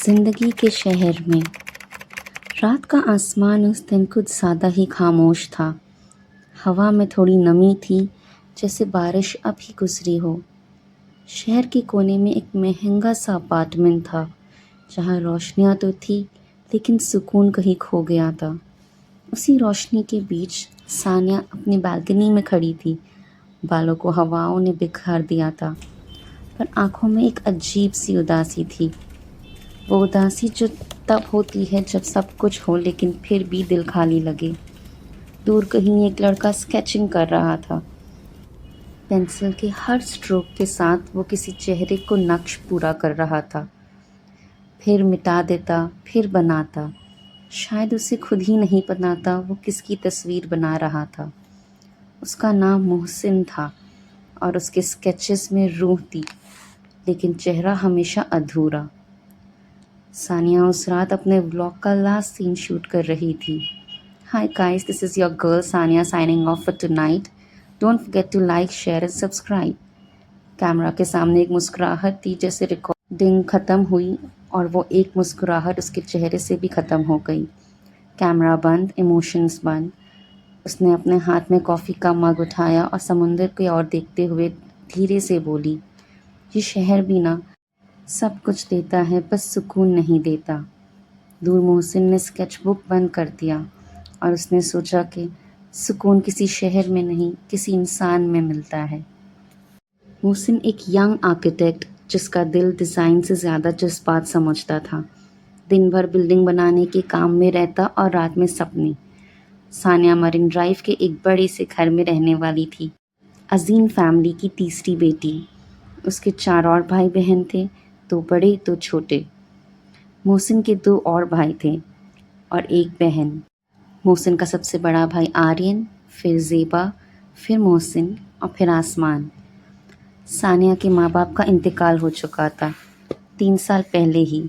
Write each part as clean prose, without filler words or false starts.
زندگی کے شہر میں رات کا آسمان اس دن کچھ زیادہ ہی خاموش تھا۔ ہوا میں تھوڑی نمی تھی، جیسے بارش اب ہی گزری ہو۔ شہر کے کونے میں ایک مہنگا سا اپارٹمنٹ تھا، جہاں روشنیاں تو تھی لیکن سکون کہیں کھو گیا تھا۔ اسی روشنی کے بیچ ثانیہ اپنی بالکنی میں کھڑی تھی۔ بالوں کو ہواؤں نے بکھار دیا تھا، پر آنکھوں میں ایک عجیب سی اداسی تھی۔ وہ اداسی جو تب ہوتی ہے جب سب کچھ ہو لیکن پھر بھی دل خالی لگے۔ دور کہیں ایک لڑکا اسکیچنگ کر رہا تھا۔ پینسل کے ہر اسٹروک کے ساتھ وہ کسی چہرے کو نقش پورا کر رہا تھا، پھر مٹا دیتا، پھر بناتا۔ شاید اسے خود ہی نہیں پتا تھا وہ کس کی تصویر بنا رہا تھا۔ اس کا نام محسن تھا اور اس کے اسکیچز میں روح تھی، لیکن چہرہ ہمیشہ ادھورا۔ ثانیہ اس رات اپنے ولاگ کا لاسٹ سین شوٹ کر رہی تھی۔ Hi guys, this is your girl Sania signing off for tonight. Don't forget to like, share and subscribe. Camera کے سامنے ایک مسکراہٹ تھی، جیسے ریکارڈنگ ختم ہوئی اور وہ ایک مسکراہٹ اس کے چہرے سے بھی ختم ہو گئی۔ کیمرہ بند، ایموشنز بند۔ اس نے اپنے ہاتھ میں کافی کا مگ اٹھایا اور سمندر کی اور دیکھتے ہوئے دھیرے سے بولی، یہ شہر بھی نا سب کچھ دیتا ہے، بس سکون نہیں دیتا۔ دور محسن نے اسکیچ بک بند کر دیا اور اس نے سوچا کہ سکون کسی شہر میں نہیں، کسی انسان میں ملتا ہے۔ محسن ایک ینگ آرکیٹیکٹ جس کا دل ڈیزائن سے زیادہ جذبات سمجھتا تھا۔ دن بھر بلڈنگ بنانے کے کام میں رہتا اور رات میں سپنے۔ ثانیہ مرین ڈرائیو کے ایک بڑے سے گھر میں رہنے والی تھی، عظیم فیملی کی تیسری بیٹی۔ اس کے 4 اور بھائی بہن تھے، 2 بڑے 2 چھوٹے۔ محسن کے 2 اور بھائی تھے اور ایک بہن۔ محسن کا سب سے بڑا بھائی آرین، پھر زیبا، پھر محسن اور پھر آسمان۔ ثانیہ کے ماں باپ کا انتقال ہو چکا تھا 3 سال پہلے ہی،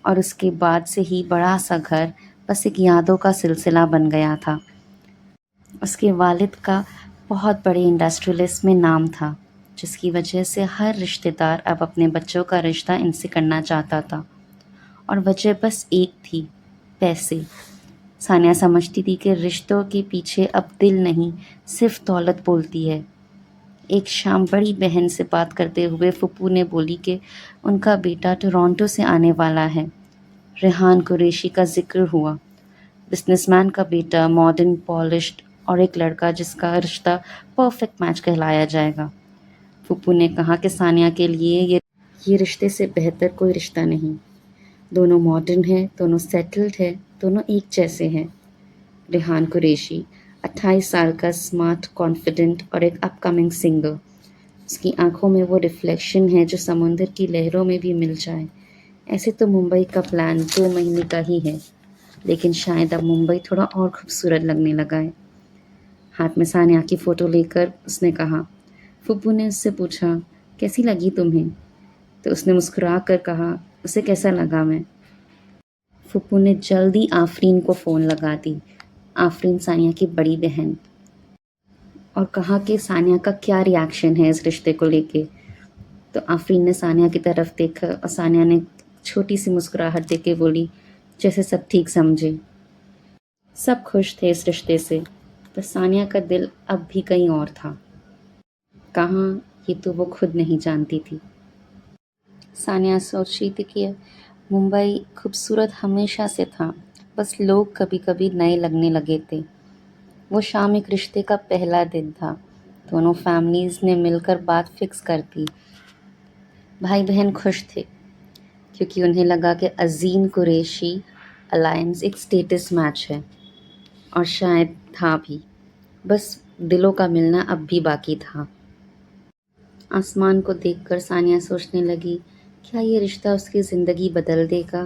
اور اس کے بعد سے ہی بڑا سا گھر بس ایک یادوں کا سلسلہ بن گیا تھا۔ اس کے والد کا بہت بڑے انڈسٹریلسٹ میں نام تھا، جس کی وجہ سے ہر رشتہ دار اب اپنے بچوں کا رشتہ ان سے کرنا چاہتا تھا، اور وجہ بس ایک تھی، پیسے۔ ثانیہ سمجھتی تھی کہ رشتوں کے پیچھے اب دل نہیں، صرف دولت بولتی ہے۔ ایک شام بڑی بہن سے بات کرتے ہوئے پھپھو نے بولی کہ ان کا بیٹا ٹورانٹو سے آنے والا ہے۔ ریحان قریشی کا ذکر ہوا، بزنس مین کا بیٹا، ماڈرن، پالشڈ، اور ایک لڑکا جس کا رشتہ پرفیکٹ میچ کہلایا جائے گا۔ پھپھو نے کہا کہ ثانیہ کے لیے یہ رشتے سے بہتر کوئی رشتہ نہیں۔ دونوں ماڈرن ہیں، دونوں سیٹلڈ ہیں، دونوں ایک جیسے ہیں۔ ریحان قریشی 28 سال کا، اسمارٹ، کانفیڈنٹ اور ایک اپ کمنگ سنگر۔ اس کی آنکھوں میں وہ ریفلیکشن ہے جو سمندر کی لہروں میں بھی مل جائے۔ ایسے تو ممبئی کا پلان 2 مہینے کا ہی ہے، لیکن شاید اب ممبئی تھوڑا اور خوبصورت لگنے لگا ہے۔ ہاتھ میں ثانیہ کی فوٹو لے کر اس نے کہا۔ پھپھو نے اس سے پوچھا، کیسی لگی تمہیں؟ تو اس نے مسکرا کر کہا، اسے کیسا لگا میں؟ پھپھو نے جلدی آفرین کو فون لگا دی، آفرین ثانیہ کی بڑی بہن، اور کہا کہ ثانیہ کا کیا ری ایکشن ہے اس رشتے کو لے کے۔ تو آفرین نے ثانیہ کی طرف دیکھا اور ثانیہ نے چھوٹی سی مسکراہٹ دے کے بولی، جیسے سب ٹھیک سمجھے۔ سب خوش تھے اس رشتے سے، پر ثانیہ کا دل اب بھی کہیں اور تھا۔ کہاں، یہ تو وہ خود نہیں جانتی تھی۔ ثانیہ سوچ رہی تھی کہ ممبئی خوبصورت ہمیشہ سے تھا، بس لوگ کبھی کبھی نئے لگنے لگے تھے۔ وہ شام ایک رشتے کا پہلا دن تھا۔ دونوں فیملیز نے مل کر بات فکس کر دی۔ بھائی بہن خوش تھے، کیونکہ انہیں لگا کہ عظیم قریشی الائنس ایک سٹیٹس میچ ہے، اور شاید تھا بھی، بس دلوں کا ملنا اب بھی باقی تھا۔ آسمان کو دیکھ کر ثانیہ سوچنے لگی، کیا یہ رشتہ اس کی زندگی بدل دے گا،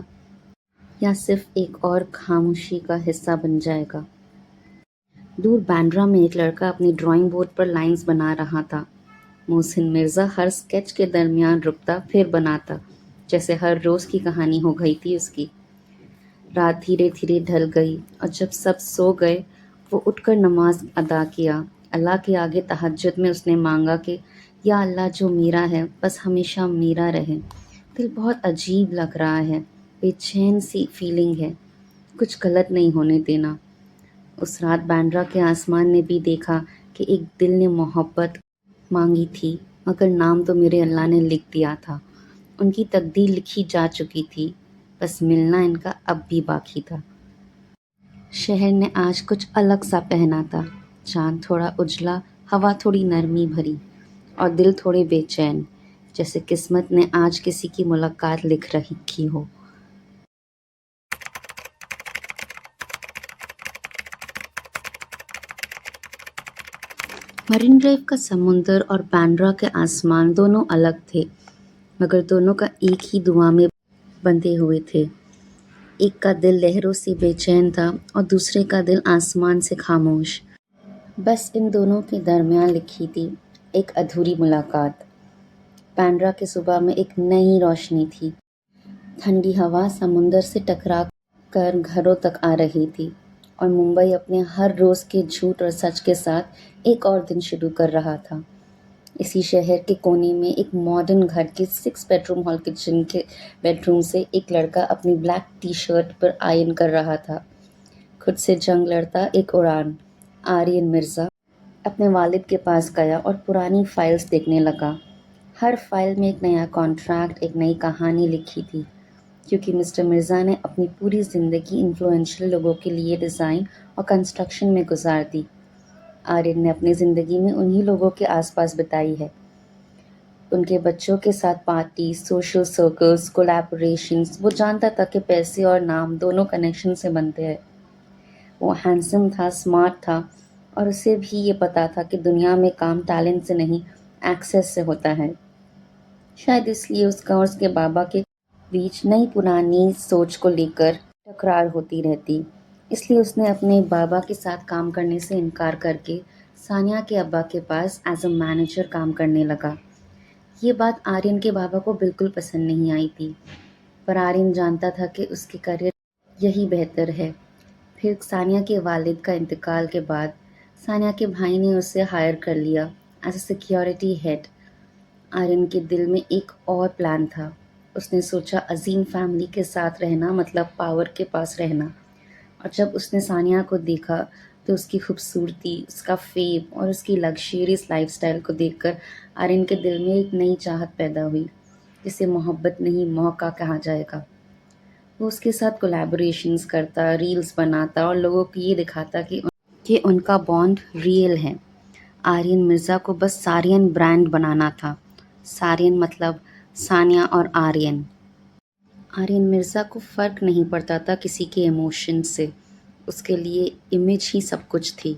یا صرف ایک اور خاموشی کا حصہ بن جائے گا؟ دور بینڈرا میں ایک لڑکا اپنی ڈرائنگ بورڈ پر لائنز بنا رہا تھا۔ محسن مرزا ہر اسکیچ کے درمیان رکتا، پھر بناتا، جیسے ہر روز کی کہانی ہو گئی تھی اس کی۔ رات دھیرے دھیرے ڈھل گئی، اور جب سب سو گئے وہ اٹھ کر نماز ادا کیا۔ اللہ کے آگے تہجد میں اس نے مانگا کہ یا اللہ، جو میرا ہے بس ہمیشہ میرا رہے۔ دل بہت عجیب لگ رہا ہے، بے چین سی فیلنگ ہے، کچھ غلط نہیں ہونے دینا۔ اس رات بینڈرا کے آسمان نے بھی دیکھا کہ ایک دل نے محبت مانگی تھی، مگر نام تو میرے اللہ نے لکھ دیا تھا۔ ان کی تقدیر لکھی جا چکی تھی، بس ملنا ان کا اب بھی باقی تھا۔ شہر نے آج کچھ الگ سا پہنا تھا، چاند تھوڑا اجلا، ہوا تھوڑی نرمی بھری، اور دل تھوڑے بے چین، جیسے قسمت نے آج کسی کی ملاقات لکھ رکھی ہو۔ مرین ڈرائیو کا سمندر اور بینڈرا کے آسمان دونوں الگ تھے، مگر دونوں کا ایک ہی دعا میں بندھے ہوئے تھے۔ ایک کا دل لہروں سے بے چین تھا اور دوسرے کا دل آسمان سے خاموش۔ بس ان دونوں کے درمیان لکھی تھی ایک ادھوری ملاقات۔ بینڈرا کے صبح میں ایک نئی روشنی تھی، ٹھنڈی ہوا سمندر سے ٹکرا کر گھروں تک آ رہی تھی، اور ممبئی اپنے ہر روز کے جھوٹ اور سچ کے ساتھ ایک اور دن شروع کر رہا تھا۔ اسی شہر کے کونے میں ایک ماڈرن گھر کے 6 بیڈروم ہال کچن کے بیڈروم سے ایک لڑکا اپنی بلیک ٹی شرٹ پر آئرن کر رہا تھا۔ خود سے جنگ لڑتا ایک اڑان، آرین مرزا، اپنے والد کے پاس گیا اور پرانی فائلز دیکھنے لگا۔ ہر فائل میں ایک نیا کانٹریکٹ، ایک نئی کہانی لکھی تھی، کیونکہ مسٹر مرزا نے اپنی پوری زندگی انفلوئنشل لوگوں کے لیے ڈیزائن اور کنسٹرکشن میں گزار دی۔ آرین نے اپنی زندگی میں انہی لوگوں کے آس پاس بتائی ہے، ان کے بچوں کے ساتھ پارٹیز، سوشل سرکلز، کولیبوریشنز۔ وہ جانتا تھا کہ پیسے اور نام دونوں کنیکشن سے بنتے ہیں۔ وہ ہینڈسم تھا، اسمارٹ تھا، اور اسے بھی یہ پتا تھا کہ دنیا میں کام ٹیلنٹ سے نہیں، ایکسیس سے ہوتا ہے۔ شاید اس لیے اس کا اور اس کے بابا کے بیچ نئی پرانی سوچ کو لے کر تکرار ہوتی رہتی۔ اس لیے اس نے اپنے بابا کے ساتھ کام کرنے سے انکار کر کے ثانیہ کے ابا کے پاس ایز اے مینیجر کام کرنے لگا۔ یہ بات آرین کے بابا کو بالکل پسند نہیں آئی تھی، پر آرین جانتا تھا کہ اس کے کریئر یہی بہتر ہے۔ پھر ثانیہ کے والد کا انتقال کے بعد ثانیہ کے بھائی نے اسے ہائر کر لیا as a security head. Aryan کے دل میں ایک اور پلان تھا۔ اس نے سوچا عظیم فیملی کے ساتھ رہنا مطلب پاور کے پاس رہنا، اور جب اس نے ثانیہ کو دیکھا تو اس کی خوبصورتی، اس کا فیب اور اس کی لگژریس لائف سٹائل کو دیکھ کر آرین کے دل میں ایک نئی چاہت پیدا ہوئی، جسے محبت نہیں موقع کہا جائے گا۔ وہ اس کے ساتھ کولیبوریشنز کرتا، ریلز بناتا اور لوگوں کو یہ دکھاتا کہ ان کا بانڈ ریئل ہے۔ آرین مرزا کو بس سارین برانڈ بنانا تھا۔ سارین مطلب ثانیہ اور آرین۔ آرین مرزا کو فرق نہیں پڑتا تھا کسی کے ایموشن سے، اس کے لیے امیج ہی سب کچھ تھی۔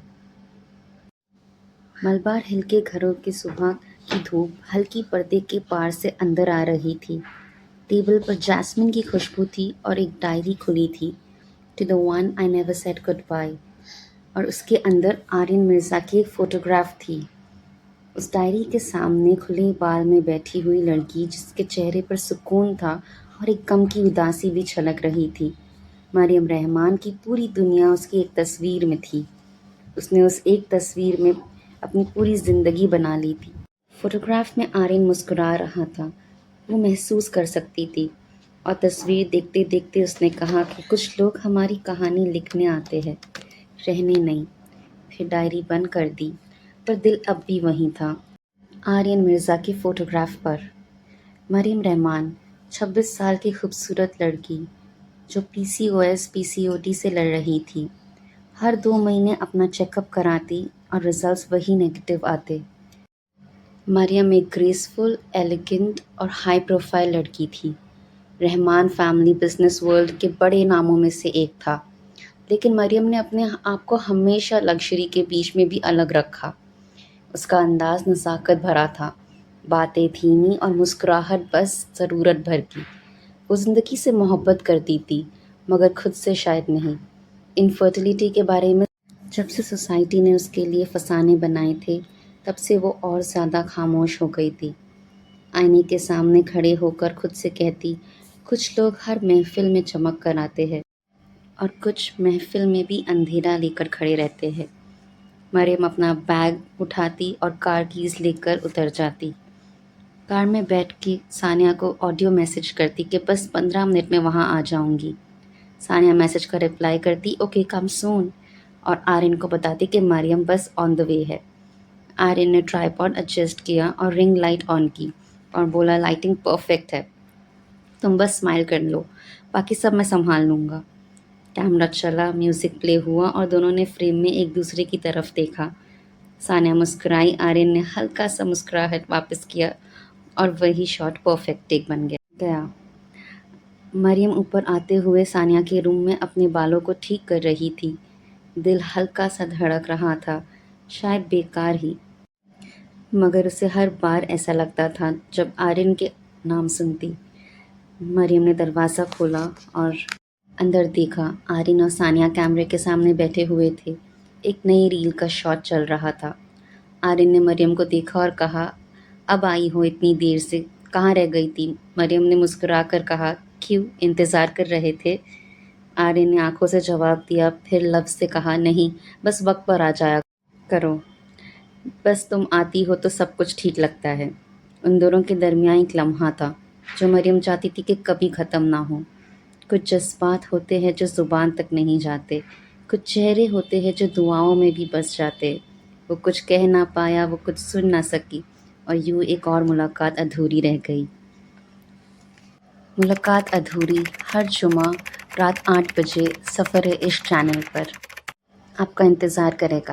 ملبار ہل کے گھروں کی صبح کی دھوپ ہلکی پردے کے پار سے اندر آ رہی تھی۔ ٹیبل پر جاسمین کی خوشبو تھی اور ایک ڈائری کھلی تھی، to the one I never said goodbye, اور اس کے اندر آرین مرزا کی ایک فوٹوگراف تھی۔ اس ڈائری کے سامنے کھلے بال میں بیٹھی ہوئی لڑکی، جس کے چہرے پر سکون تھا اور ایک غم کی اداسی بھی چھلک رہی تھی۔ مریم رحمان کی پوری دنیا اس کی ایک تصویر میں تھی۔ اس نے اس ایک تصویر میں اپنی پوری زندگی بنا لی تھی۔ فوٹوگراف میں آرین مسکرا رہا تھا، وہ محسوس کر سکتی تھی، اور تصویر دیکھتے دیکھتے اس نے کہا کہ کچھ لوگ ہماری کہانی لکھنے آتے ہیں، رہنے نہیں۔ پھر ڈائری بند کر دی، پر دل اب بھی وہیں تھا، آرین مرزا کی فوٹوگراف پر۔ مریم رحمان، 26 سال کی خوبصورت لڑکی، جو PCOS-PCOD سے لڑ رہی تھی۔ ہر 2 مہینے اپنا چیک اپ کراتی اور ریزلٹس وہی نیگیٹو آتے۔ مریم ایک گریسفل، ایلیگنٹ اور ہائی پروفائل لڑکی تھی۔ رحمان فیملی بزنس ورلڈ کے بڑے ناموں میں سے ایک تھا، لیکن مریم نے اپنے آپ کو ہمیشہ لگژری کے بیچ میں بھی الگ رکھا۔ اس کا انداز نزاکت بھرا تھا، باتیں دھیمی اور مسکراہٹ بس ضرورت بھر کی۔ وہ زندگی سے محبت کرتی تھی، مگر خود سے شاید نہیں۔ انفرٹیلٹی کے بارے میں جب سے سوسائٹی نے اس کے لیے فسانے بنائے تھے، تب سے وہ اور زیادہ خاموش ہو گئی تھی۔ آئینے کے سامنے کھڑے ہو کر خود سے کہتی، کچھ لوگ ہر محفل میں چمک کر آتے ہیں، اور کچھ محفل میں بھی اندھیرا لے کر کھڑے رہتے ہیں۔ مریم اپنا بیگ اٹھاتی اور کار کیز لے کر اتر جاتی۔ کار میں بیٹھ کے ثانیہ کو آڈیو میسج کرتی کہ بس 15 منٹ میں وہاں آ جاؤں گی۔ ثانیہ میسج کا رپلائی کرتی اوکے کم سون، اور آرین کو بتاتی کہ مریم بس آن دا وے ہے۔ آرین نے ٹرائی پاڈ ایڈجسٹ کیا اور رنگ لائٹ آن کی اور بولا لائٹنگ پرفیکٹ ہے، تم بس اسمائل کر لو، باقی سب میں سنبھال لوں گا۔ کیمرہ چلا، میوزک پلے ہوا اور دونوں نے فریم میں ایک دوسرے کی طرف دیکھا۔ ثانیہ مسکرائی، آرین نے ہلکا سا مسکراہٹ واپس کیا اور وہی شاٹ پرفیکٹ ٹیک بن گیا۔ مریم اوپر آتے ہوئے ثانیہ کے روم میں اپنے بالوں کو ٹھیک کر رہی تھی۔ دل ہلکا سا دھڑک رہا تھا، شاید بیکار ہی، مگر اسے ہر بار ایسا لگتا تھا جب آرین کے نام سنتی۔ مریم نے دروازہ کھولا اور اندر دیکھا۔ آرین اور ثانیہ کیمرے کے سامنے بیٹھے ہوئے تھے۔ ایک نئی ریل کا شاٹ چل رہا تھا۔ آرین نے مریم کو دیکھا اور کہا اب آئی ہو اتنی دیر سے، کہاں رہ گئی تھی؟ مریم نے مسکرا کر کہا کیوں انتظار کر رہے تھے؟ آرین نے آنکھوں سے جواب دیا، پھر لفظ سے کہا نہیں، بس وقت پر آ جایا کرو، بس تم آتی ہو تو سب کچھ ٹھیک لگتا ہے۔ ان دونوں کے درمیان ایک لمحہ تھا جو مریم چاہتی تھی کہ کبھی ختم نہ ہو۔ کچھ جذبات ہوتے ہیں جو زبان تک نہیں جاتے، کچھ چہرے ہوتے ہیں جو دعاؤں میں بھی بس جاتے۔ وہ کچھ کہہ نہ پایا، وہ کچھ سن نہ سکی، اور یوں ایک اور ملاقات ادھوری رہ گئی۔ ملاقات ادھوری ہر جمعہ رات 8 بجے سفر عشق چینل پر آپ کا انتظار کرے گا۔